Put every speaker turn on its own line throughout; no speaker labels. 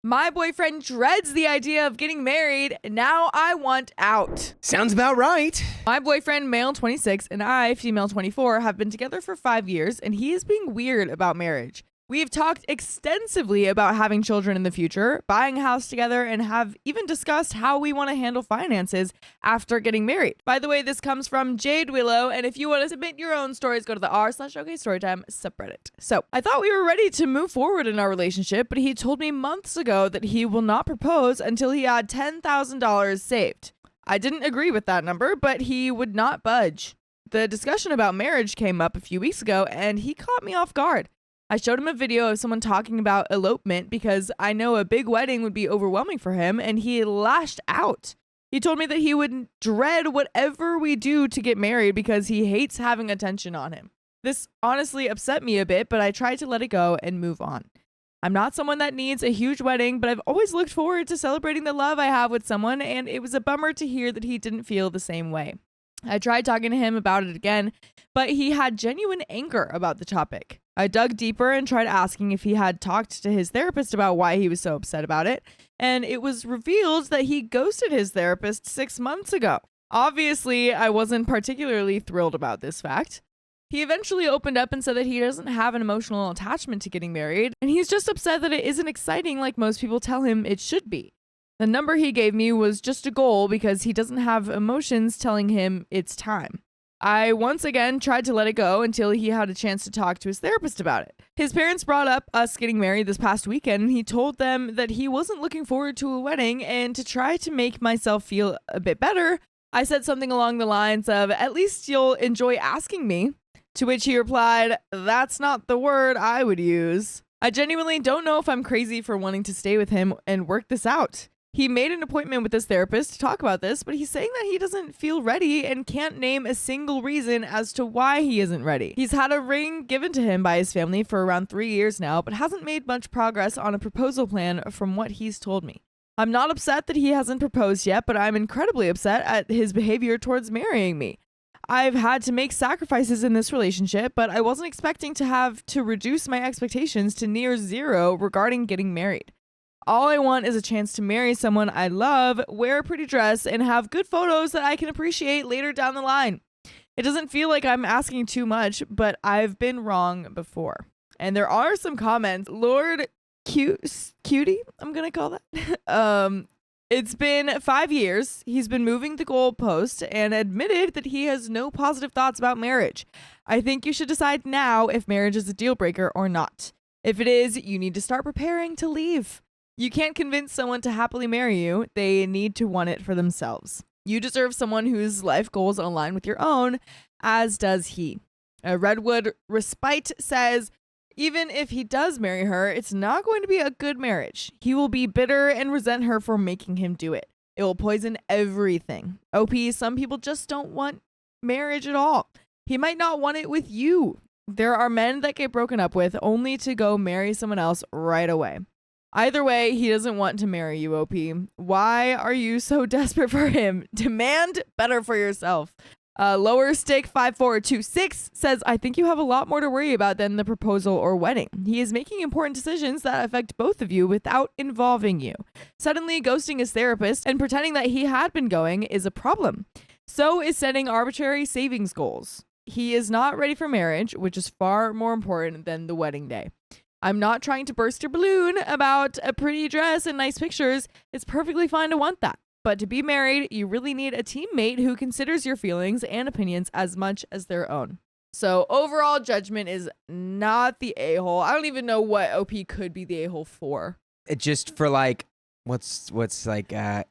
My boyfriend dreads the idea of getting married. Now I want out.
Sounds about right.
My boyfriend, male 26, and I, female 24, have been together for 5 years, and he is being weird about marriage. We've talked extensively about having children in the future, buying a house together, and have even discussed how we want to handle finances after getting married. By the way, this comes from Jade Willow, and if you want to submit your own stories, go to the r/OKStorytime subreddit. So, I thought we were ready to move forward in our relationship, but he told me months ago that he will not propose until he had $10,000 saved. I didn't agree with that number, but he would not budge. The discussion about marriage came up a few weeks ago, and he caught me off guard. I showed him a video of someone talking about elopement because I know a big wedding would be overwhelming for him, and he lashed out. He told me that he would dread whatever we do to get married because he hates having attention on him. This honestly upset me a bit, but I tried to let it go and move on. I'm not someone that needs a huge wedding, but I've always looked forward to celebrating the love I have with someone, and it was a bummer to hear that he didn't feel the same way. I tried talking to him about it again, but he had genuine anger about the topic. I dug deeper and tried asking if he had talked to his therapist about why he was so upset about it, and it was revealed that he ghosted his therapist 6 months ago. Obviously, I wasn't particularly thrilled about this fact. He eventually opened up and said that he doesn't have an emotional attachment to getting married, and he's just upset that it isn't exciting like most people tell him it should be. The number he gave me was just a goal because he doesn't have emotions telling him it's time. I once again tried to let it go until he had a chance to talk to his therapist about it. His parents brought up us getting married this past weekend, and he told them that he wasn't looking forward to a wedding, and to try to make myself feel a bit better, I said something along the lines of, "At least you'll enjoy asking me." To which he replied, "That's not the word I would use." I genuinely don't know if I'm crazy for wanting to stay with him and work this out. He made an appointment with his therapist to talk about this, but he's saying that he doesn't feel ready and can't name a single reason as to why he isn't ready. He's had a ring given to him by his family for around 3 years now, but hasn't made much progress on a proposal plan from what he's told me. I'm not upset that he hasn't proposed yet, but I'm incredibly upset at his behavior towards marrying me. I've had to make sacrifices in this relationship, but I wasn't expecting to have to reduce my expectations to near zero regarding getting married. All I want is a chance to marry someone I love, wear a pretty dress, and have good photos that I can appreciate later down the line. It doesn't feel like I'm asking too much, but I've been wrong before. And there are some comments. Lord Cutie, I'm going to call that. It's been 5 years. He's been moving the goalpost and admitted that he has no positive thoughts about marriage. I think you should decide now if marriage is a deal breaker or not. If it is, you need to start preparing to leave. You can't convince someone to happily marry you. They need to want it for themselves. You deserve someone whose life goals align with your own, as does he. Redwood Respite says, even if he does marry her, it's not going to be a good marriage. He will be bitter and resent her for making him do it. It will poison everything. OP, some people just don't want marriage at all. He might not want it with you. There are men that get broken up with only to go marry someone else right away. Either way, he doesn't want to marry you, OP. Why are you so desperate for him? Demand better for yourself. Lower Stick 5426 says, I think you have a lot more to worry about than the proposal or wedding. He is making important decisions that affect both of you without involving you. Suddenly ghosting his therapist and pretending that he had been going is a problem. So is setting arbitrary savings goals. He is not ready for marriage, which is far more important than the wedding day. I'm not trying to burst your balloon about a pretty dress and nice pictures. It's perfectly fine to want that. But to be married, you really need a teammate who considers your feelings and opinions as much as their own. So overall judgment is not the a-hole. I don't even know what OP could be the a-hole for.
It just for like, what's like, am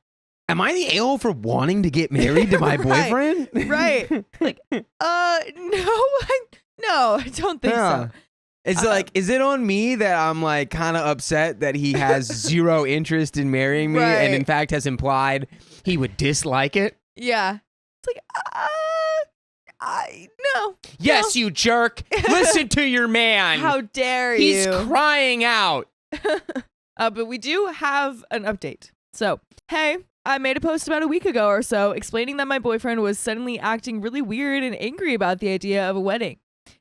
I the a-hole for wanting to get married to my boyfriend?
Right. Like, no, I don't think so.
It's like, is it on me that I'm like kind of upset that he has zero interest in marrying me and in fact has implied he would dislike it?
Yeah. It's like, no.
Yes, no. You jerk. Listen to your man.
How dare you?
He's crying out.
But we do have an update. So, hey, I made a post about a week ago or so explaining that my boyfriend was suddenly acting really weird and angry about the idea of a wedding.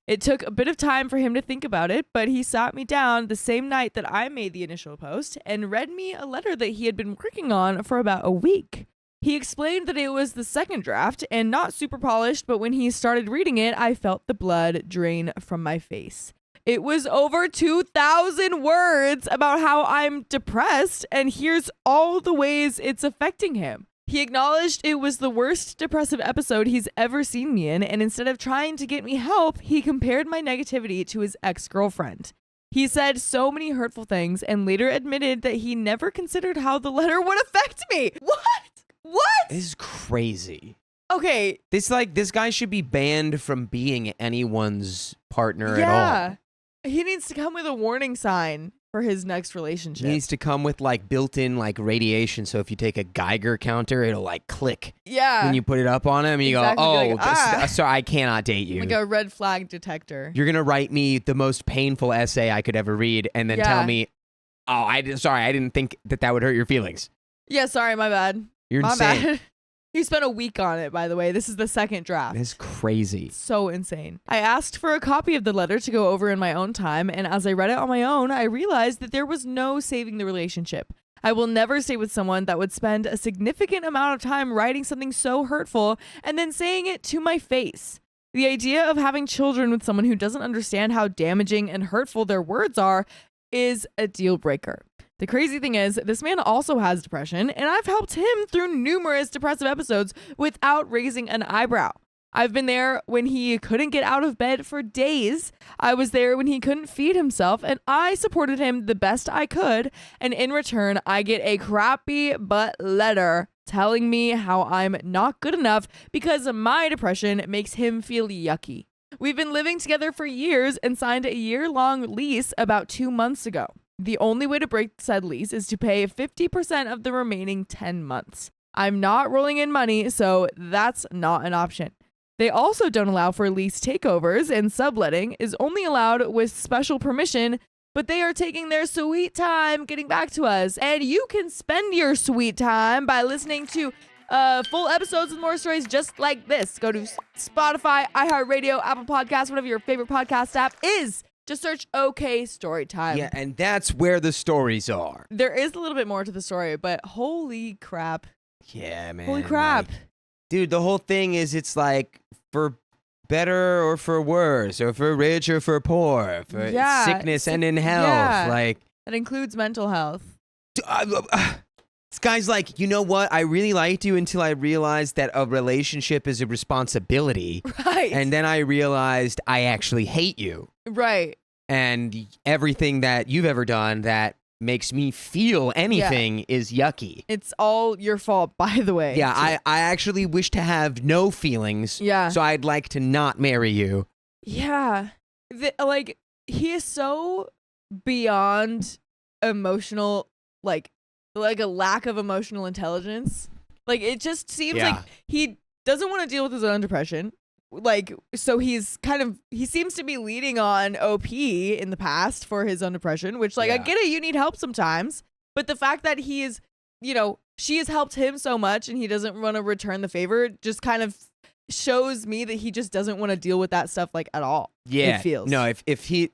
It took a bit of time for him to think about it, but he sat me down the same night that I made the initial post and read me a letter that he had been working on for about a week. He explained that it was the second draft and not super polished, but when he started reading it, I felt the blood drain from my face. It was over 2,000 words about how I'm depressed, and here's all the ways it's affecting him. He acknowledged it was the worst depressive episode he's ever seen me in, and instead of trying to get me help, he compared my negativity to his ex-girlfriend. He said so many hurtful things and later admitted that he never considered how the letter would affect me. What?
This is crazy.
Okay.
This guy should be banned from being anyone's partner at all.
He needs to come with a warning sign for his next relationship.
He needs to come with like built-in like radiation, so if you take a Geiger counter, it'll like click.
Yeah.
When you put it up on him, and you
Exactly.
go,
You're like,
sorry, I cannot date you.
Like a red flag detector.
You're gonna write me the most painful essay I could ever read, and then tell me, oh, I didn't think that would hurt your feelings.
Yeah, sorry, my bad.
You're
my
insane.
bad. He spent a week on it, by the way. This is the second draft.
That's crazy.
So insane. I asked for a copy of the letter to go over in my own time, and as I read it on my own, I realized that there was no saving the relationship. I will never stay with someone that would spend a significant amount of time writing something so hurtful and then saying it to my face. The idea of having children with someone who doesn't understand how damaging and hurtful their words are is a deal breaker. The crazy thing is, this man also has depression, and I've helped him through numerous depressive episodes without raising an eyebrow. I've been there when he couldn't get out of bed for days. I was there when he couldn't feed himself, and I supported him the best I could. And in return, I get a crappy but letter telling me how I'm not good enough because my depression makes him feel yucky. We've been living together for years and signed a year-long lease about 2 months ago. The only way to break said lease is to pay 50% of the remaining 10 months. I'm not rolling in money, so that's not an option. They also don't allow for lease takeovers, and subletting is only allowed with special permission, but they are taking their sweet time getting back to us. And you can spend your sweet time by listening to full episodes with more stories just like this. Go to Spotify, iHeartRadio, Apple Podcasts, whatever your favorite podcast app is. Just search OK Storytime.
Yeah, and that's where the stories are.
There is a little bit more to the story, but holy crap.
Yeah, man.
Holy crap.
Like, dude, the whole thing is it's like for better or for worse, or for rich or for poor, for sickness and in health.
Yeah.
Like
that includes mental health.
This guy's like, you know what? I really liked you until I realized that a relationship is a responsibility.
Right.
And then I realized I actually hate you.
Right.
And everything that you've ever done that makes me feel anything is yucky.
It's all your fault, by the way.
Yeah, I actually wish to have no feelings.
Yeah.
So I'd like to not marry you.
Yeah. Like, he is so beyond emotional, like a lack of emotional intelligence. Like, it just seems like he doesn't want to deal with his own depression. Like, so he seems to be leading on OP in the past for his own depression, which, like, I get it, you need help sometimes. But the fact that he is, she has helped him so much and he doesn't want to return the favor just kind of shows me that he just doesn't want to deal with that stuff, like, at all.
Yeah.
It feels.
No, if he,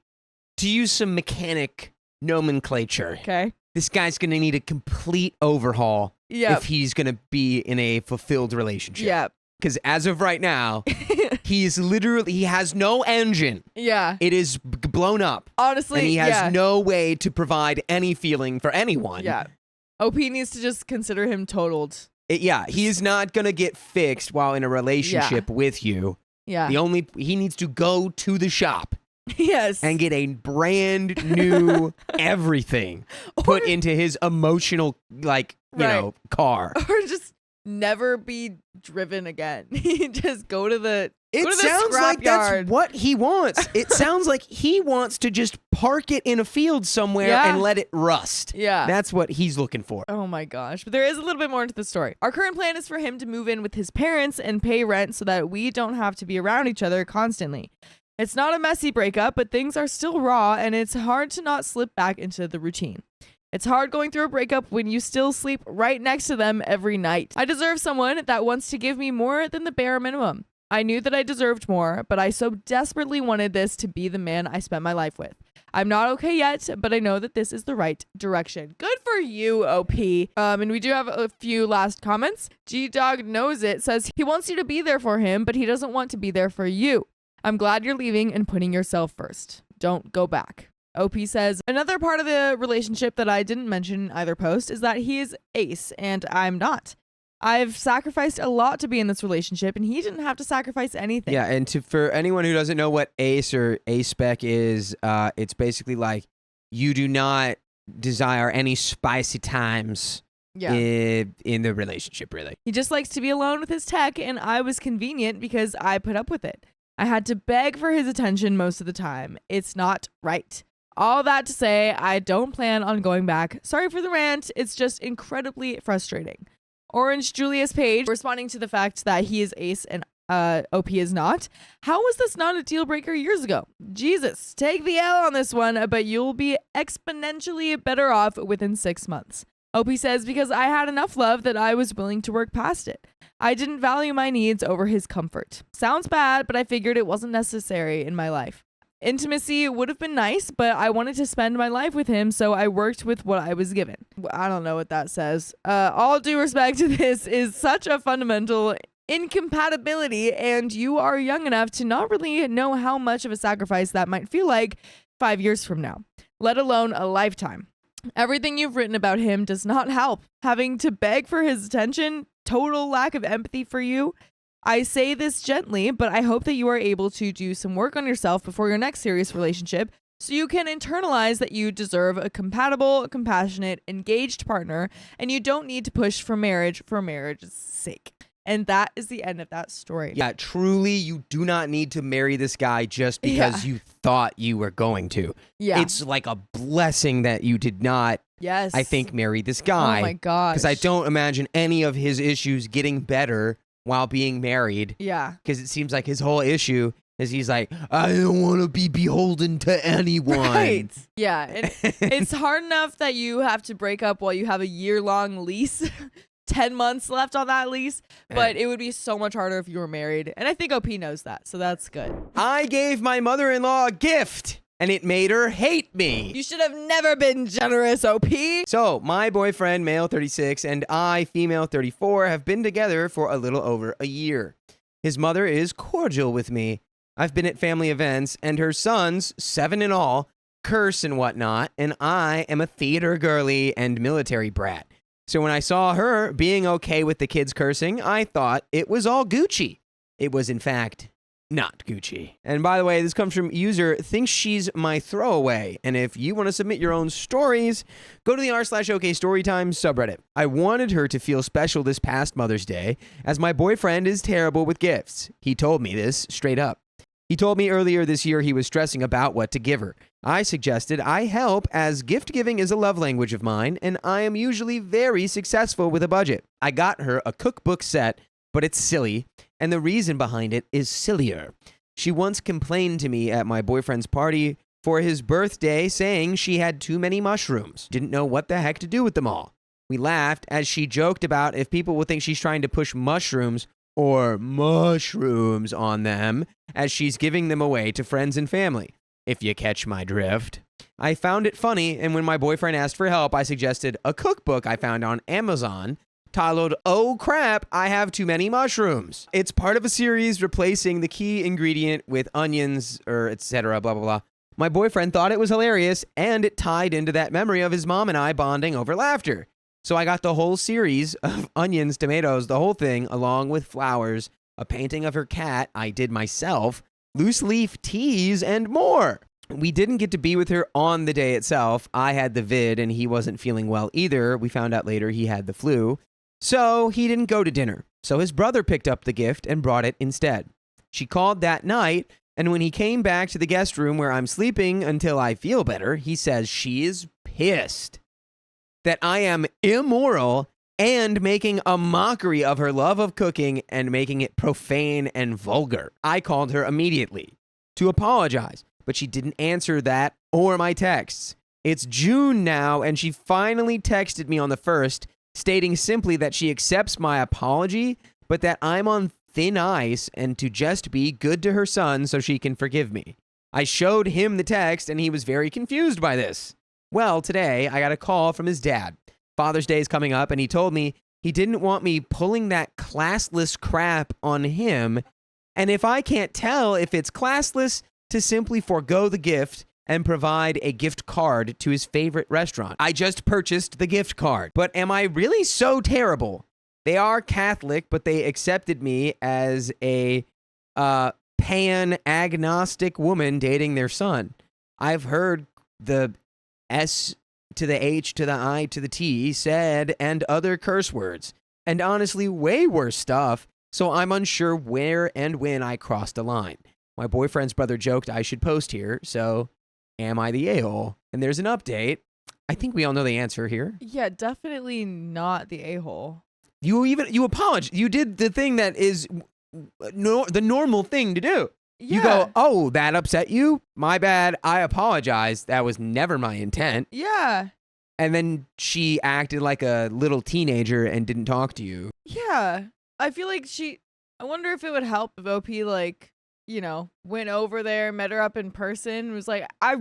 to use some mechanic nomenclature,
okay,
this guy's going to need a complete overhaul if he's going to be in a fulfilled relationship.
Yeah.
Because as of right now, he has no engine.
Yeah.
It is blown up.
Honestly,
and he has no way to provide any feeling for anyone.
Yeah. OP needs to just consider him totaled.
He is not going to get fixed while in a relationship with you.
Yeah.
He needs to go to the shop.
Yes.
And get a brand new everything put into his emotional, car.
Or just never be driven again. Just go to the
It sounds like that's what he wants. It sounds like he wants to just park it in a field somewhere and let it rust.
Yeah.
That's what he's looking for.
Oh my gosh. But there is a little bit more into the story. Our current plan is for him to move in with his parents and pay rent so that we don't have to be around each other constantly. It's not a messy breakup, but things are still raw and it's hard to not slip back into the routine. It's hard going through a breakup when you still sleep right next to them every night. I deserve someone that wants to give me more than the bare minimum. I knew that I deserved more, but I so desperately wanted this to be the man I spent my life with. I'm not okay yet, but I know that this is the right direction. Good for you, OP. And we do have a few last comments. G-Dog Knows It says he wants you to be there for him, but he doesn't want to be there for you. I'm glad you're leaving and putting yourself first. Don't go back. OP says, another part of the relationship that I didn't mention in either post is that he is ace and I'm not. I've sacrificed a lot to be in this relationship, and he didn't have to sacrifice anything.
Yeah, and for anyone who doesn't know what ace or A-spec is, it's basically like you do not desire any spicy times in the relationship, really.
He just likes to be alone with his tech, and I was convenient because I put up with it. I had to beg for his attention most of the time. It's not right. All that to say, I don't plan on going back. Sorry for the rant. It's just incredibly frustrating. Orange Julius Page responding to the fact that he is ace and OP is not. How was this not a deal breaker years ago? Jesus, take the L on this one, but you'll be exponentially better off within 6 months. OP says, because I had enough love that I was willing to work past it. I didn't value my needs over his comfort. Sounds bad, but I figured it wasn't necessary in my life. Intimacy would have been nice, but I wanted to spend my life with him, so I worked with what I was given. I don't know what that says. All due respect to this is such a fundamental incompatibility, and you are young enough to not really know how much of a sacrifice that might feel like 5 years from now, let alone a lifetime. Everything you've written about him does not help. Having to beg for his attention, total lack of empathy for you. I say this gently, but I hope that you are able to do some work on yourself before your next serious relationship so you can internalize that you deserve a compatible, compassionate, engaged partner, and you don't need to push for marriage's sake. And that is the end of that story.
Yeah, truly, you do not need to marry this guy just because you thought you were going to.
Yeah.
It's like a blessing that you did not, I think, marry this guy.
Oh my gosh.
Because I don't imagine any of his issues getting better while being married.
Yeah.
Because it seems like his whole issue is he's like, I don't want to be beholden to anyone.
Right. Yeah. And it's hard enough that you have to break up while you have a year-long lease. 10 months left on that lease, but it would be so much harder if you were married. And I think OP knows that, so that's good.
I gave my mother-in-law a gift, and it made her hate me.
You should have never been generous, OP.
So, my boyfriend, male 36, and I, female 34, have been together for a little over a year. His mother is cordial with me. I've been at family events, and her sons, 7 in all, curse and whatnot, and I am a theater girly and military brat. So when I saw her being okay with the kids cursing, I thought it was all Gucci. It was, in fact, not Gucci. And by the way, this comes from user thinks she's my throwaway. And if you want to submit your own stories, go to the r/OK Storytime subreddit. I wanted her to feel special this past Mother's Day, as my boyfriend is terrible with gifts. He told me this straight up. He told me earlier this year he was stressing about what to give her. I suggested I help, as gift giving is a love language of mine, and I am usually very successful with a budget. I got her a cookbook set, but it's silly, and the reason behind it is sillier. She once complained to me at my boyfriend's party for his birthday, saying she had too many mushrooms, didn't know what the heck to do with them all. We laughed as she joked about if people will think she's trying to push mushrooms on them as she's giving them away to friends and family, if you catch my drift. I found it funny, and when my boyfriend asked for help, I suggested a cookbook I found on Amazon titled, Oh Crap, I Have Too Many Mushrooms. It's part of a series replacing the key ingredient with onions or etc. blah, blah, blah. My boyfriend thought it was hilarious, and it tied into that memory of his mom and I bonding over laughter. So I got the whole series of onions, tomatoes, the whole thing, along with flowers, a painting of her cat I did myself, loose leaf teas, and more. We didn't get to be with her on the day itself. I had the vid, and he wasn't feeling well either. We found out later he had the flu. So he didn't go to dinner. So his brother picked up the gift and brought it instead. She called that night, and when he came back to the guest room where I'm sleeping until I feel better, he says she is pissed that I am immoral and making a mockery of her love of cooking and making it profane and vulgar. I called her immediately to apologize, but she didn't answer that or my texts. It's June now, and she finally texted me on the 1st, stating simply that she accepts my apology, but that I'm on thin ice and to just be good to her son so she can forgive me. I showed him the text and he was very confused by this. Well, today I got a call from his dad. Father's Day is coming up and he told me he didn't want me pulling that classless crap on him. And if I can't tell if it's classless, to simply forego the gift and provide a gift card to his favorite restaurant. I just purchased the gift card. But am I really so terrible? They are Catholic, but they accepted me as a pan-agnostic woman dating their son. I've heard the S to the H to the I to the T said and other curse words. And honestly, way worse stuff. So I'm unsure where and when I crossed a line. My boyfriend's brother joked I should post here, so am I the a-hole? And there's an update. I think we all know the answer here.
Yeah, definitely not the a-hole.
You apologize. You did the thing that is the normal thing to do.
Yeah.
You go, oh, that upset you? My bad. I apologize. That was never my intent.
Yeah.
And then she acted like a little teenager and didn't talk to you.
Yeah. I feel like I wonder if it would help if OP, went over there, met her up in person, was like, I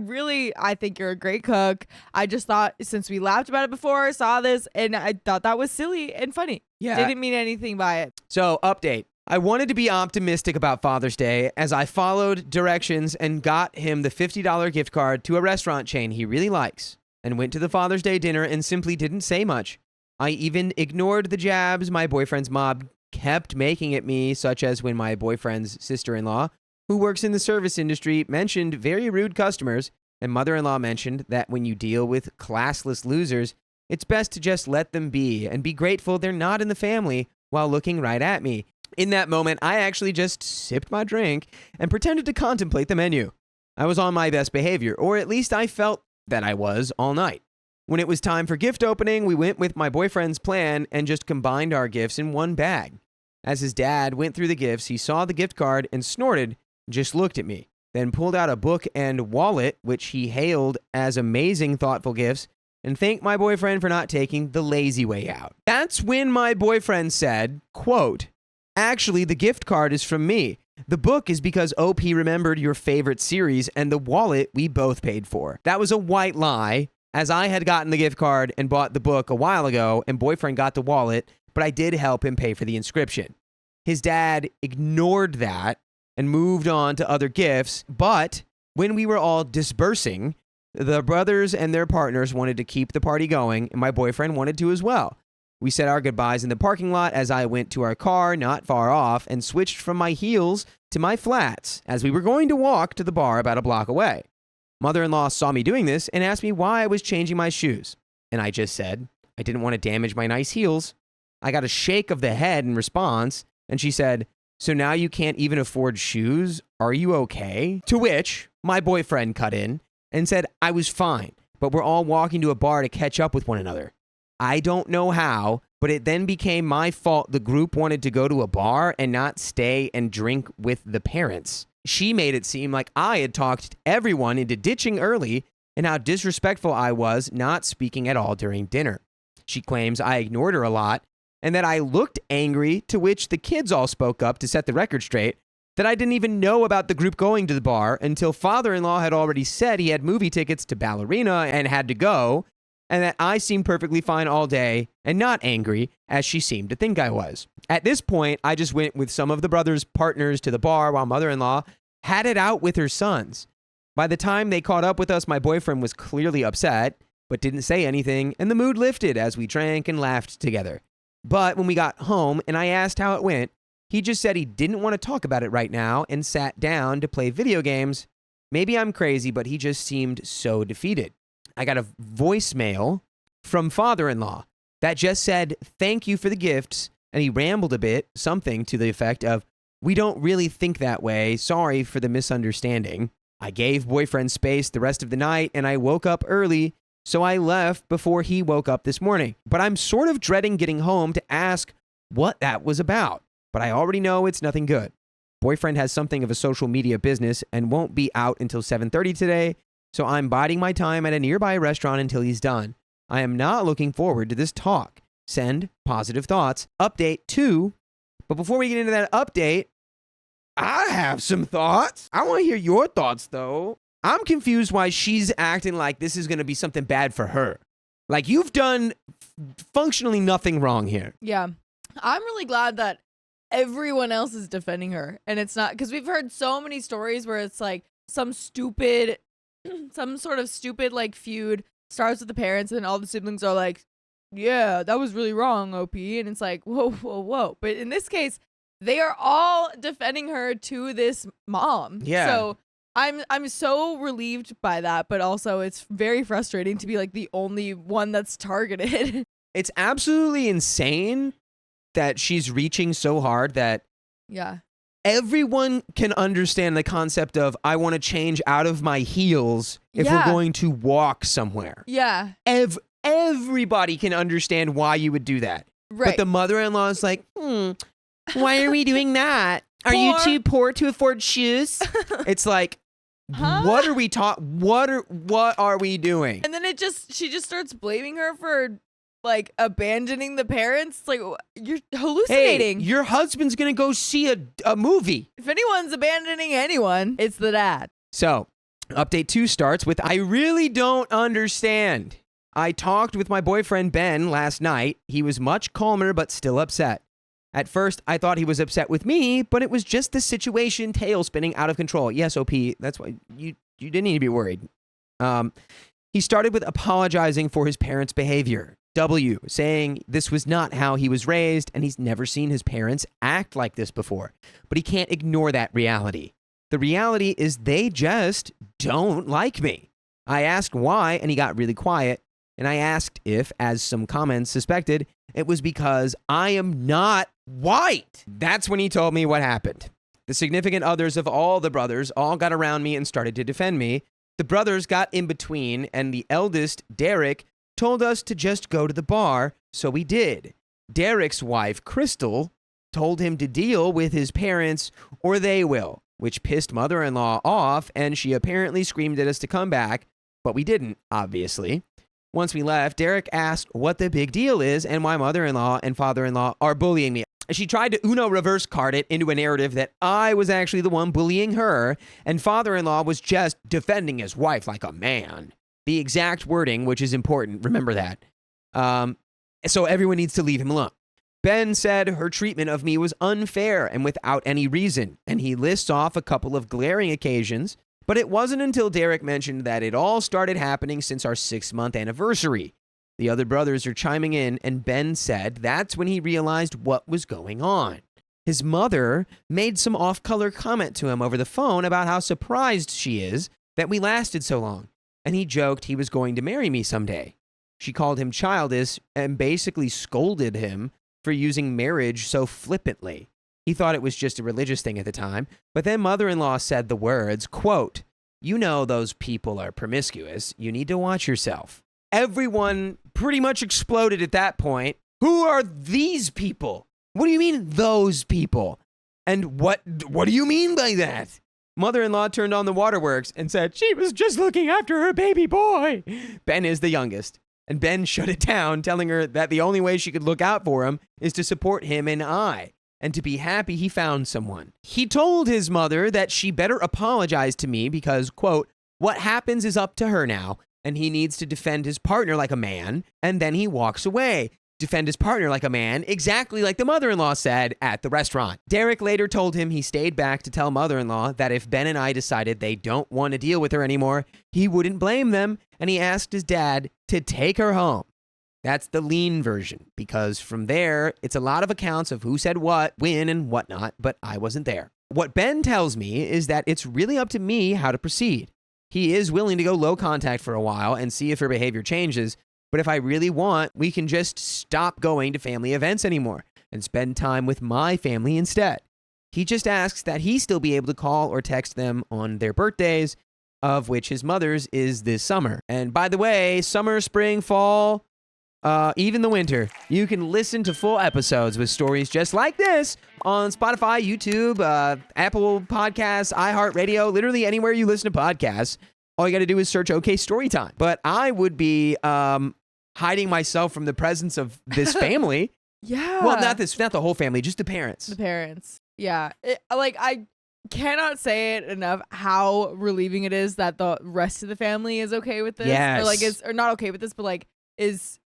think you're a great cook. I just thought, since we laughed about it before, saw this, and I thought that was silly and funny.
Yeah.
Didn't mean anything by it.
So, update. I wanted to be optimistic about Father's Day as I followed directions and got him the $50 gift card to a restaurant chain he really likes and went to the Father's Day dinner and simply didn't say much. I even ignored the jabs my boyfriend's mob kept making at me, such as when my boyfriend's sister-in-law, who works in the service industry, mentioned very rude customers, and mother-in-law mentioned that when you deal with classless losers, it's best to just let them be and be grateful they're not in the family while looking right at me. In that moment, I actually just sipped my drink and pretended to contemplate the menu. I was on my best behavior, or at least I felt that I was all night. When it was time for gift opening, we went with my boyfriend's plan and just combined our gifts in one bag. As his dad went through the gifts, he saw the gift card and snorted, just looked at me, then pulled out a book and wallet, which he hailed as amazing thoughtful gifts, and thanked my boyfriend for not taking the lazy way out. That's when my boyfriend said, quote, "Actually, the gift card is from me. The book is because OP remembered your favorite series, and the wallet we both paid for." That was a white lie, as I had gotten the gift card and bought the book a while ago, and boyfriend got the wallet, but I did help him pay for the inscription. His dad ignored that and moved on to other gifts, but when we were all dispersing, the brothers and their partners wanted to keep the party going, and my boyfriend wanted to as well. We said our goodbyes in the parking lot as I went to our car not far off and switched from my heels to my flats as we were going to walk to the bar about a block away. Mother-in-law saw me doing this and asked me why I was changing my shoes. And I just said, I didn't want to damage my nice heels. I got a shake of the head in response, and she said, "So now you can't even afford shoes? Are you okay?" To which my boyfriend cut in and said I was fine, but we're all walking to a bar to catch up with one another. I don't know how, but it then became my fault the group wanted to go to a bar and not stay and drink with the parents. She made it seem like I had talked everyone into ditching early and how disrespectful I was not speaking at all during dinner. She claims I ignored her a lot and that I looked angry, to which the kids all spoke up to set the record straight, that I didn't even know about the group going to the bar until father-in-law had already said he had movie tickets to Ballerina and had to go, and that I seemed perfectly fine all day and not angry, as she seemed to think I was. At this point, I just went with some of the brothers' partners to the bar while mother-in-law had it out with her sons. By the time they caught up with us, my boyfriend was clearly upset, but didn't say anything, and the mood lifted as we drank and laughed together. But when we got home and I asked how it went, he just said he didn't want to talk about it right now and sat down to play video games. Maybe I'm crazy, but he just seemed so defeated. I got a voicemail from father-in-law that just said, "Thank you for the gifts," and he rambled a bit, something to the effect of, "We don't really think that way. Sorry for the misunderstanding." I gave boyfriend space the rest of the night, and I woke up early, so I left before he woke up this morning. But I'm sort of dreading getting home to ask what that was about. But I already know it's nothing good. Boyfriend has something of a social media business and won't be out until 7:30 today, so I'm biding my time at a nearby restaurant until he's done. I am not looking forward to this talk. Send positive thoughts. Update 2. But before we get into that update, I have some thoughts. I want to hear your thoughts, though. I'm confused why she's acting like this is going to be something bad for her. Like, you've done functionally nothing wrong here.
Yeah. I'm really glad that everyone else is defending her. And it's not, because we've heard so many stories where it's like some sort of stupid like feud starts with the parents and then all the siblings are like, yeah, that was really wrong, OP. And it's like, whoa, whoa, whoa. But in this case, they are all defending her to this mom.
Yeah.
So I'm so relieved by that, but also it's very frustrating to be like the only one that's targeted.
It's absolutely insane that she's reaching so hard that
Yeah.
everyone can understand the concept of I want to change out of my heels if
Yeah.
we're going to walk somewhere.
Yeah.
Everybody can understand why you would do that.
Right.
But the mother-in-law is like, why are we doing that? Are you
Poor-
too poor to afford shoes? It's like,
Huh?
what are we what are we doing?
And then she just starts blaming her for like abandoning the parents. It's like, you're hallucinating.
Hey, your husband's gonna go see a movie.
If anyone's abandoning anyone, it's the dad.
So, update 2 starts with, I really don't understand. I talked with my boyfriend Ben last night. He was much calmer but still upset. At first, I thought he was upset with me, but it was just the situation tail spinning out of control. Yes, OP, that's why you didn't need to be worried. He started with apologizing for his parents' behavior. W, saying this was not how he was raised and he's never seen his parents act like this before. But he can't ignore that reality. The reality is they just don't like me. I asked why and he got really quiet. And I asked if, as some comments suspected, it was because I am not white. That's when he told me what happened. The significant others of all the brothers all got around me and started to defend me. The brothers got in between, and the eldest, Derek, told us to just go to the bar, so we did. Derek's wife, Crystal, told him to deal with his parents or they will, which pissed mother-in-law off, and she apparently screamed at us to come back, but we didn't, obviously. Once we left, Derek asked what the big deal is and why mother-in-law and father-in-law are bullying me. She tried to Uno reverse card it into a narrative that I was actually the one bullying her, and father-in-law was just defending his wife like a man. The exact wording, which is important, remember that. So everyone needs to leave him alone. Ben said her treatment of me was unfair and without any reason, and he lists off a couple of glaring occasions. But it wasn't until Derek mentioned that it all started happening since our 6-month anniversary. The other brothers are chiming in, and Ben said that's when he realized what was going on. His mother made some off-color comment to him over the phone about how surprised she is that we lasted so long, and he joked he was going to marry me someday. She called him childish and basically scolded him for using marriage so flippantly. He thought it was just a religious thing at the time, but then mother-in-law said the words, quote, "You know those people are promiscuous. You need to watch yourself." Everyone pretty much exploded at that point. Who are these people? What do you mean, those people? And what do you mean by that? Mother-in-law turned on the waterworks and said she was just looking after her baby boy. Ben is the youngest, and Ben shut it down, telling her that the only way she could look out for him is to support him and I, and to be happy he found someone. He told his mother that she better apologize to me because, quote, what happens is up to her now, and he needs to defend his partner like a man, and then he walks away. Defend his partner like a man, exactly like the mother-in-law said at the restaurant. Derek later told him he stayed back to tell mother-in-law that if Ben and I decided they don't want to deal with her anymore, he wouldn't blame them, and he asked his dad to take her home. That's the lean version, because from there, it's a lot of accounts of who said what, when, and whatnot, but I wasn't there. What Ben tells me is that it's really up to me how to proceed. He is willing to go low contact for a while and see if her behavior changes, but if I really want, we can just stop going to family events anymore and spend time with my family instead. He just asks that he still be able to call or text them on their birthdays, of which his mother's is this summer. And by the way, summer, spring, fall, even the winter, you can listen to full episodes with stories just like this on Spotify, YouTube, Apple Podcasts, iHeartRadio, literally anywhere you listen to podcasts. All you got to do is search OK Storytime. But I would be hiding myself from the presence of this family
Yeah.
Well, not the whole family, just the parents.
The parents. Yeah. I cannot say it enough how relieving it is that the rest of the family is okay with this.
Yes.
Or not okay with this, but like is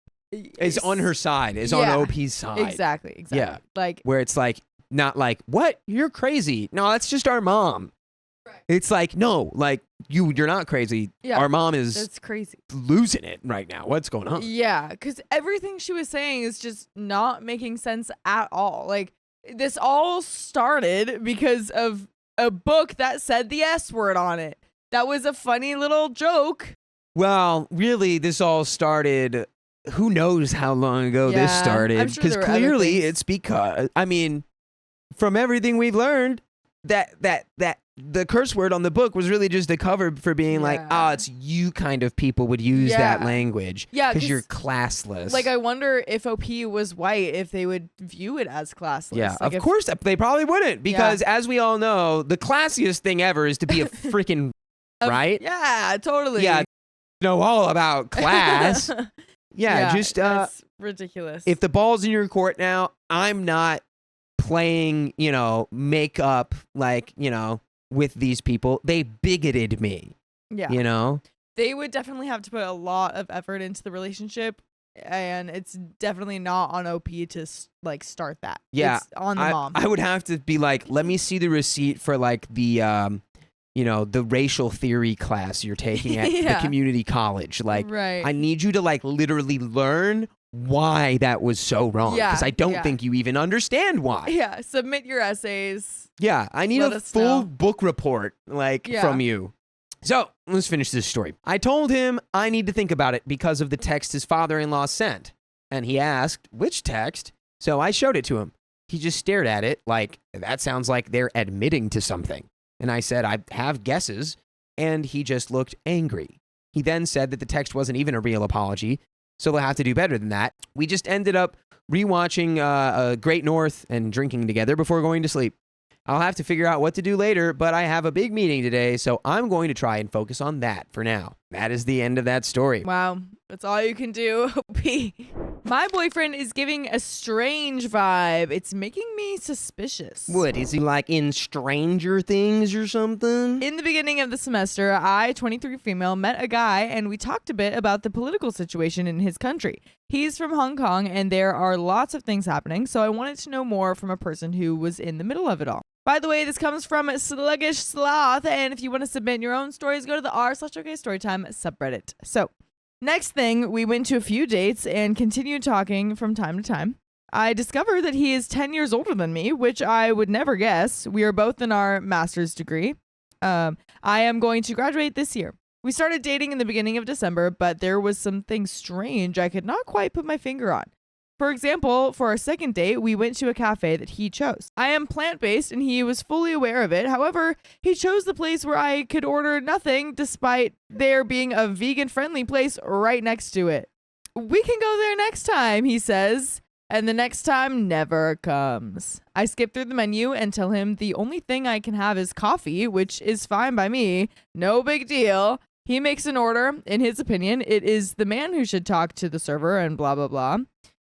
on her side, on OP's side.
Exactly.
Yeah.
Like
where it's like, not like, what? You're crazy. No, that's just our mom.
Right.
It's like, no, like you're not crazy.
Yeah,
our mom is
that's crazy.
losing it right now. What's going on?
Yeah, because everything she was saying is just not making sense at all. Like this all started because of a book that said the S word on it. That was a funny little joke.
Well, really, this all started, who knows how long ago this started.
I'm sure
Because
there were other
clearly
things.
it's because, I mean, from everything we've learned, that the curse word on the book was really just a cover for being like, it's you kind of people would use that language.
Yeah,
because you're classless.
Like, I wonder if OP was white, if they would view it as classless.
Yeah,
like
of course they probably wouldn't, because as we all know, the classiest thing ever is to be a freaking right.
Yeah, totally.
Yeah, know all about class. Just
that's ridiculous.
If the ball's in your court now, I'm not playing, make up like, with these people. They bigoted me.
Yeah. They would definitely have to put a lot of effort into the relationship, and it's definitely not on OP to like start that.
Yeah.
It's on the mom.
I would have to be like, let me see the receipt for like the the racial theory class you're taking at the community college. Like, I need you to like literally learn why that was so wrong, because I don't think you even understand why.
Yeah, submit your essays.
Yeah, I need a full book report from you. So let's finish this story. I told him I need to think about it because of the text his father-in-law sent, and he asked which text. So I showed it to him. He just stared at it like, that sounds like they're admitting to something. And I said, I have guesses, and he just looked angry. He then said that the text wasn't even a real apology, so they'll have to do better than that. We just ended up rewatching Great North and drinking together before going to sleep. I'll have to figure out what to do later, but I have a big meeting today, so I'm going to try and focus on that for now. That is the end of that story.
Wow, that's all you can do, OP. My boyfriend is giving a strange vibe. It's making me suspicious.
What, is he like in Stranger Things or something?
In the beginning of the semester, I, 23 female, met a guy and we talked a bit about the political situation in his country. He's from Hong Kong and there are lots of things happening, so I wanted to know more from a person who was in the middle of it all. By the way, this comes from Sluggish Sloth, and if you want to submit your own stories, go to the r/OKStorytime subreddit. So, next thing, we went to a few dates and continued talking from time to time. I discovered that he is 10 years older than me, which I would never guess. We are both in our master's degree. I am going to graduate this year. We started dating in the beginning of December, but there was something strange I could not quite put my finger on. For example, for our second date, we went to a cafe that he chose. I am plant-based and he was fully aware of it. However, he chose the place where I could order nothing despite there being a vegan-friendly place right next to it. We can go there next time, he says, and the next time never comes. I skip through the menu and tell him the only thing I can have is coffee, which is fine by me. No big deal. He makes an order. In his opinion, it is the man who should talk to the server and blah, blah, blah.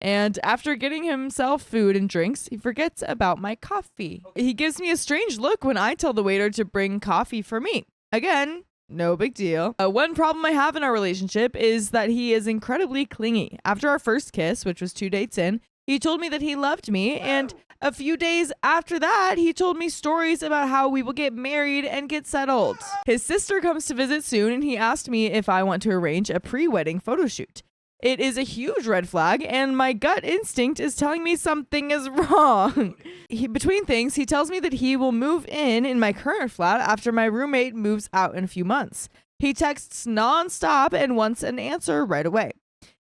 And after getting himself food and drinks, he forgets about my coffee. He gives me a strange look when I tell the waiter to bring coffee for me. Again, no big deal. One problem I have in our relationship is that he is incredibly clingy. After our first kiss, which was 2 dates in, he told me that he loved me. And a few days after that, he told me stories about how we will get married and get settled. His sister comes to visit soon, and he asked me if I want to arrange a pre-wedding photo shoot. It is a huge red flag, and my gut instinct is telling me something is wrong. Between things, he tells me that he will move in my current flat after my roommate moves out in a few months. He texts nonstop and wants an answer right away.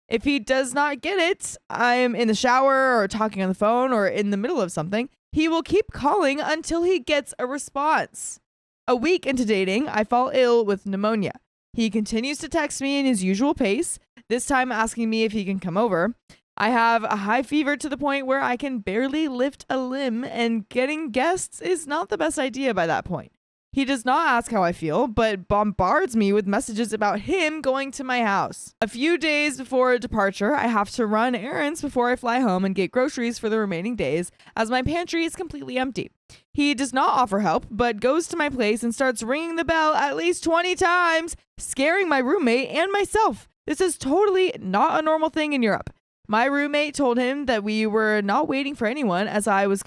If he does not get it, I'm in the shower or talking on the phone or in the middle of something, he will keep calling until he gets a response. A week into dating, I fall ill with pneumonia. He continues to text me in his usual pace, this time asking me if he can come over. I have a high fever to the point where I can barely lift a limb, and getting guests is not the best idea by that point. He does not ask how I feel, but bombards me with messages about him going to my house. A few days before departure, I have to run errands before I fly home and get groceries for the remaining days, as my pantry is completely empty. He does not offer help, but goes to my place and starts ringing the bell at least 20 times, scaring my roommate and myself. This is totally not a normal thing in Europe. My roommate told him that we were not waiting for anyone as I was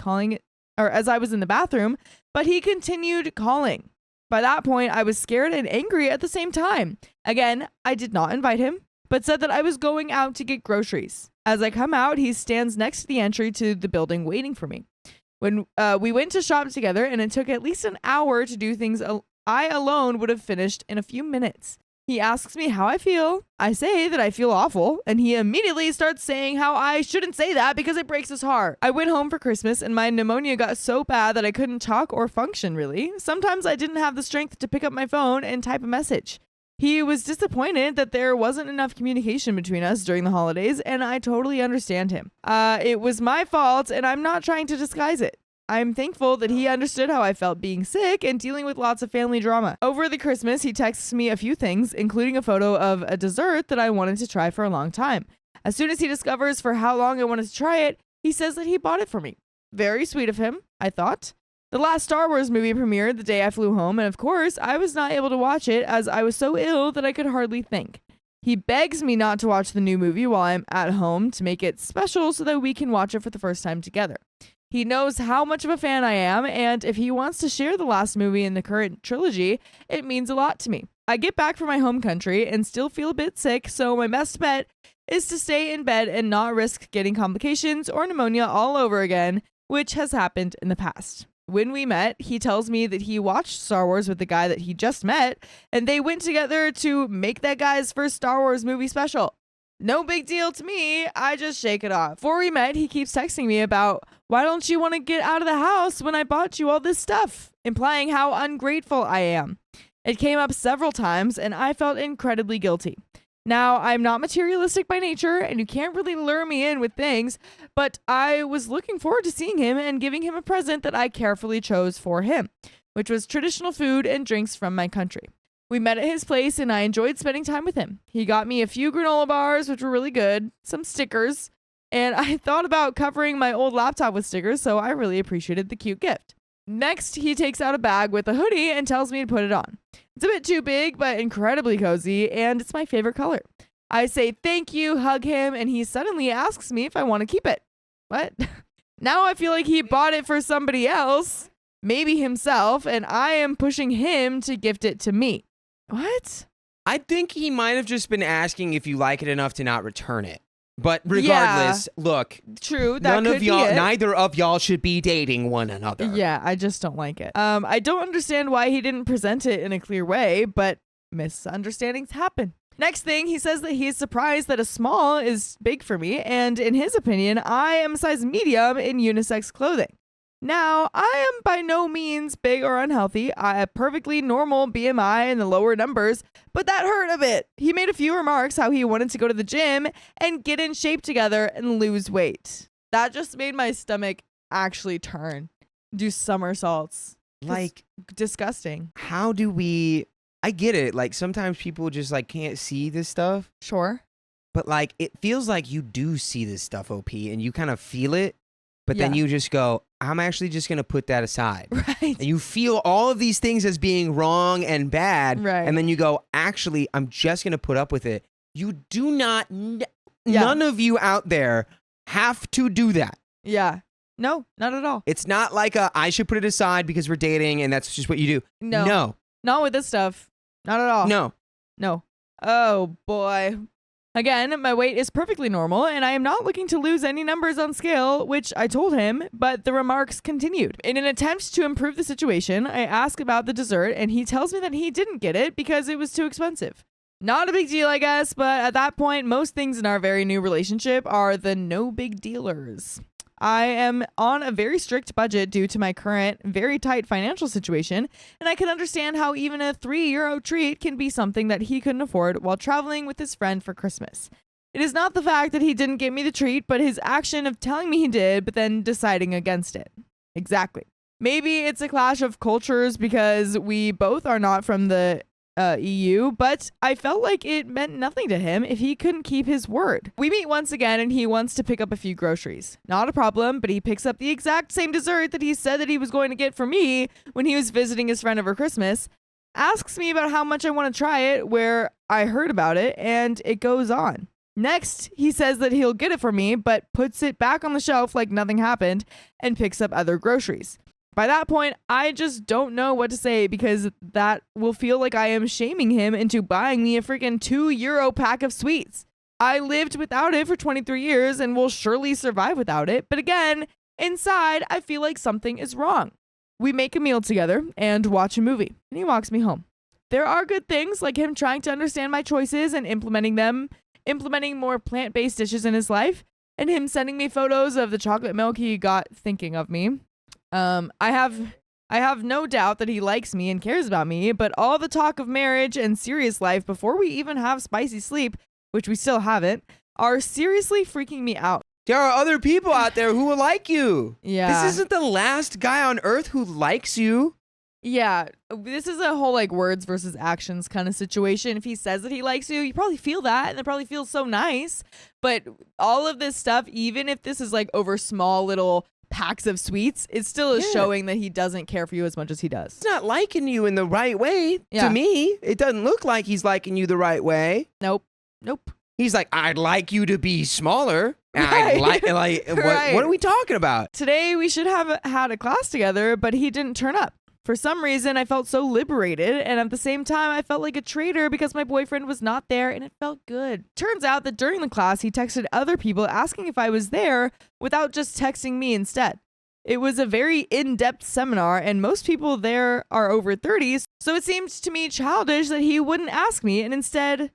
in the bathroom, but he continued calling. By that point, I was scared and angry at the same time. Again, I did not invite him, but said that I was going out to get groceries. As I come out, he stands next to the entry to the building waiting for me. When we went to shop together, and it took at least an hour to do things I alone would have finished in a few minutes. He asks me how I feel. I say that I feel awful, and he immediately starts saying how I shouldn't say that because it breaks his heart. I went home for Christmas, and my pneumonia got so bad that I couldn't talk or function, really. Sometimes I didn't have the strength to pick up my phone and type a message. He was disappointed that there wasn't enough communication between us during the holidays, and I totally understand him. It was my fault, and I'm not trying to disguise it. I'm thankful that he understood how I felt being sick and dealing with lots of family drama. Over the Christmas, he texts me a few things, including a photo of a dessert that I wanted to try for a long time. As soon as he discovers for how long I wanted to try it, he says that he bought it for me. Very sweet of him, I thought. The last Star Wars movie premiered the day I flew home, and of course, I was not able to watch it as I was so ill that I could hardly think. He begs me not to watch the new movie while I'm at home to make it special so that we can watch it for the first time together. He knows how much of a fan I am, and if he wants to share the last movie in the current trilogy, it means a lot to me. I get back from my home country and still feel a bit sick, so my best bet is to stay in bed and not risk getting complications or pneumonia all over again, which has happened in the past. When we met, he tells me that he watched Star Wars with the guy that he just met, and they went together to make that guy's first Star Wars movie special. No big deal to me. I just shake it off. Before we met, he keeps texting me about, why don't you want to get out of the house when I bought you all this stuff? Implying how ungrateful I am. It came up several times, and I felt incredibly guilty. Now, I'm not materialistic by nature, and you can't really lure me in with things, but I was looking forward to seeing him and giving him a present that I carefully chose for him, which was traditional food and drinks from my country. We met at his place, and I enjoyed spending time with him. He got me a few granola bars, which were really good, some stickers, and I thought about covering my old laptop with stickers, so I really appreciated the cute gift. Next, he takes out a bag with a hoodie and tells me to put it on. It's a bit too big, but incredibly cozy, and it's my favorite color. I say thank you, hug him, and he suddenly asks me if I want to keep it. What? Now I feel like he bought it for somebody else, maybe himself, and I am pushing him to gift it to me. What?
I think he might have just been asking if you like it enough to not return it. But regardless, look,
true. That
none
could
of y'all,
be it.
neither of y'all should be dating one another.
Yeah, I just don't like it. I don't understand why he didn't present it in a clear way, but misunderstandings happen. Next thing, he says that he is surprised that a small is big for me, and in his opinion, I am a size medium in unisex clothing. Now, I am by no means big or unhealthy. I have perfectly normal BMI in the lower numbers, but that hurt a bit. He made a few remarks how he wanted to go to the gym and get in shape together and lose weight. That just made my stomach actually turn, do somersaults.
Like,
disgusting.
How do we... I get it. Like, sometimes people just, like, can't see this stuff.
Sure.
But, like, it feels like you do see this stuff, OP, and you kind of feel it. But then you just go, I'm actually just going to put that aside.
Right.
And you feel all of these things as being wrong and bad.
Right.
And then you go, actually, I'm just going to put up with it. You do not, none of you out there have to do that.
Yeah. No, not at all.
It's not like I should put it aside because we're dating and that's just what you do. No.
Not with this stuff. Not at all. No. Oh, boy. Again, my weight is perfectly normal, and I am not looking to lose any numbers on scale, which I told him, but the remarks continued. In an attempt to improve the situation, I ask about the dessert, and he tells me that he didn't get it because it was too expensive. Not a big deal, I guess, but at that point, most things in our very new relationship are the no big dealers. I am on a very strict budget due to my current very tight financial situation, and I can understand how even a €3 treat can be something that he couldn't afford while traveling with his friend for Christmas. It is not the fact that he didn't get me the treat, but his action of telling me he did, but then deciding against it. Exactly. Maybe it's a clash of cultures because we both are not from the EU, but I felt like it meant nothing to him if he couldn't keep his word. We meet once again and he wants to pick up a few groceries. Not a problem, but he picks up the exact same dessert that he said that he was going to get for me when he was visiting his friend over Christmas, asks me about how much I want to try it, where I heard about it, and it goes on. Next, he says that he'll get it for me, but puts it back on the shelf like nothing happened and picks up other groceries. By that point, I just don't know what to say because that will feel like I am shaming him into buying me a freaking €2 pack of sweets. I lived without it for 23 years and will surely survive without it. But again, inside, I feel like something is wrong. We make a meal together and watch a movie, and he walks me home. There are good things like him trying to understand my choices and implementing them, implementing more plant-based dishes in his life, and him sending me photos of the chocolate milk he got thinking of me. I have no doubt that he likes me and cares about me, but all the talk of marriage and serious life before we even have spicy sleep, which we still haven't, are seriously freaking me out.
There are other people out there who will like you.
Yeah.
This isn't the last guy on earth who likes you.
Yeah, this is a whole like words versus actions kind of situation. If he says that he likes you, you probably feel that and it probably feels so nice. But all of this stuff, even if this is like over small little packs of sweets, it still is showing that he doesn't care for you as much as he does.
He's not liking you in the right way.
Yeah.
To me, it doesn't look like he's liking you the right way.
Nope.
He's like, I'd like you to be smaller.
Right.
I'd like
Right.
What are we talking about?
Today we should have had a class together, but he didn't turn up. For some reason, I felt so liberated, and at the same time, I felt like a traitor because my boyfriend was not there, and it felt good. Turns out that during the class, he texted other people asking if I was there without just texting me instead. It was a very in-depth seminar, and most people there are over 30s, so it seemed to me childish that he wouldn't ask me, and instead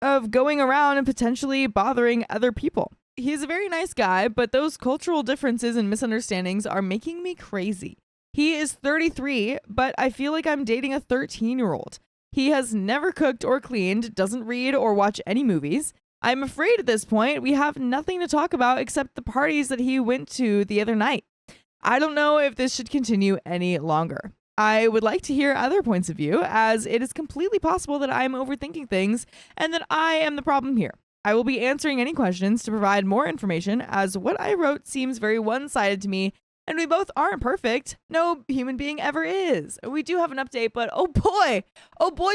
of going around and potentially bothering other people. He's a very nice guy, but those cultural differences and misunderstandings are making me crazy. He is 33, but I feel like I'm dating a 13-year-old. He has never cooked or cleaned, doesn't read or watch any movies. I'm afraid at this point we have nothing to talk about except the parties that he went to the other night. I don't know if this should continue any longer. I would like to hear other points of view, as it is completely possible that I am overthinking things and that I am the problem here. I will be answering any questions to provide more information, as what I wrote seems very one-sided to me, and we both aren't perfect. No human being ever is. We do have an update, but oh boy,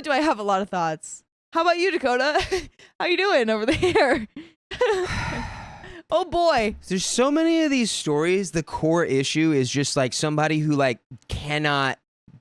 do I have a lot of thoughts. How about you, Dakota? How you doing over there? Oh boy.
There's so many of these stories. The core issue is just like somebody who like cannot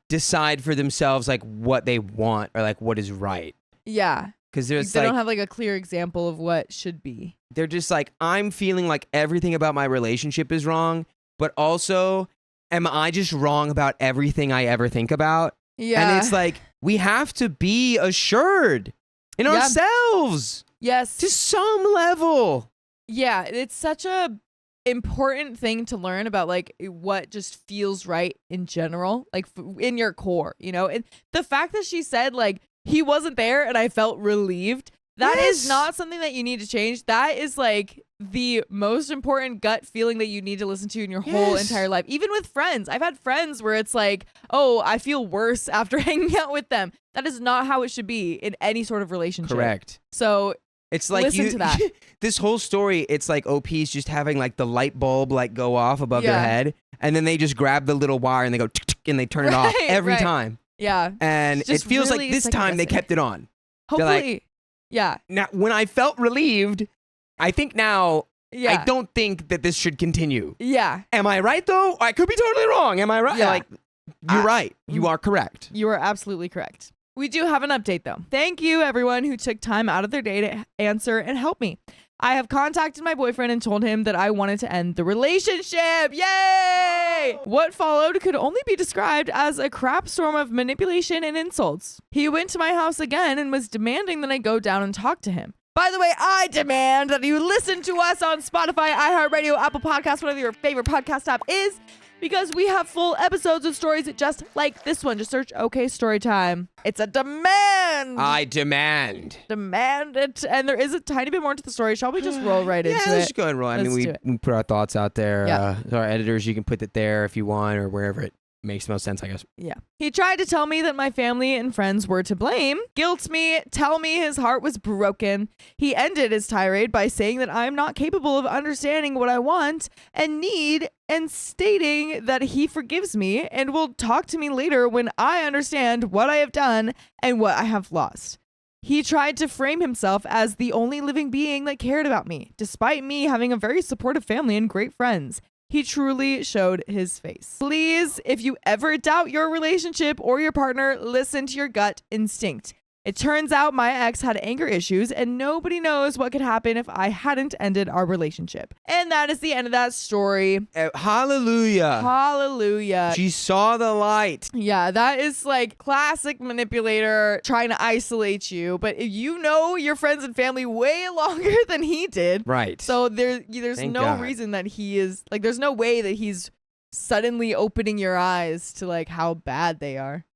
decide for themselves like what they want or like what is right.
Yeah.
Because
They
there's
don't have like a clear example of what should be.
they're just like, I'm feeling like everything about my relationship is wrong, but also, am I just wrong about everything I ever think about?
Yeah.
And it's like, we have to be assured in ourselves.
Yes.
To some level.
Yeah, it's such a important thing to learn about like what just feels right in general, like in your core, you know? And the fact that she said like he wasn't there and I felt relieved, that is not something that you need to change. That is like the most important gut feeling that you need to listen to in your whole entire life. Even with friends. I've had friends where it's like, oh, I feel worse after hanging out with them. That is not how it should be in any sort of relationship.
Correct.
So
it's like
listen to that.
This whole story, it's like OP's just having like the light bulb like go off above their head, and then they just grab the little wire and they go tick, tick, and they turn it off every time.
Yeah.
And it feels
really
like this time they kept it on.
Hopefully.
Like,
yeah.
Now, when I felt relieved, I think now
Yeah.
I don't think that this should continue.
Yeah.
Am I right though? I could be totally wrong. Am I right?
Yeah.
Like, you're right. You are correct.
You are absolutely correct. We do have an update though. Thank you everyone who took time out of their day to answer and help me. I have contacted my boyfriend and told him that I wanted to end the relationship. Yay! What followed could only be described as a crap storm of manipulation and insults. He went to my house again and was demanding that I go down and talk to him. By the way, I demand that you listen to us on Spotify, iHeartRadio, Apple Podcasts, whatever your favorite podcast app is, because we have full episodes of stories just like this one. Just search OK Storytime. It's a demand.
I demand.
Demand it. And there is a tiny bit more to the story. Shall we just roll right into
Yeah,
it?
let's just go ahead and roll. I mean, we put our thoughts out there.
Yeah.
Our editors, you can put it there if you want or wherever it Makes most sense, I guess.
Yeah. He tried to tell me that my family and friends were to blame, guilt me, tell me his heart was broken. He ended his tirade by saying that I'm not capable of understanding what I want and need, and stating that he forgives me and will talk to me later when I understand what I have done and what I have lost. He tried to frame himself as the only living being that cared about me, despite me having a very supportive family and great friends. He truly showed his face. Please, if you ever doubt your relationship or your partner, listen to your gut instinct. It turns out my ex had anger issues, and nobody knows what could happen if I hadn't ended our relationship. And that is the end of that story.
Hallelujah.
Hallelujah.
She saw the light.
Yeah, that is like classic manipulator trying to isolate you. But you know your friends and family way longer than he did.
Right.
So there's
Thank
no
God.
reason that he is like, there's no way that he's suddenly opening your eyes to like how bad they are.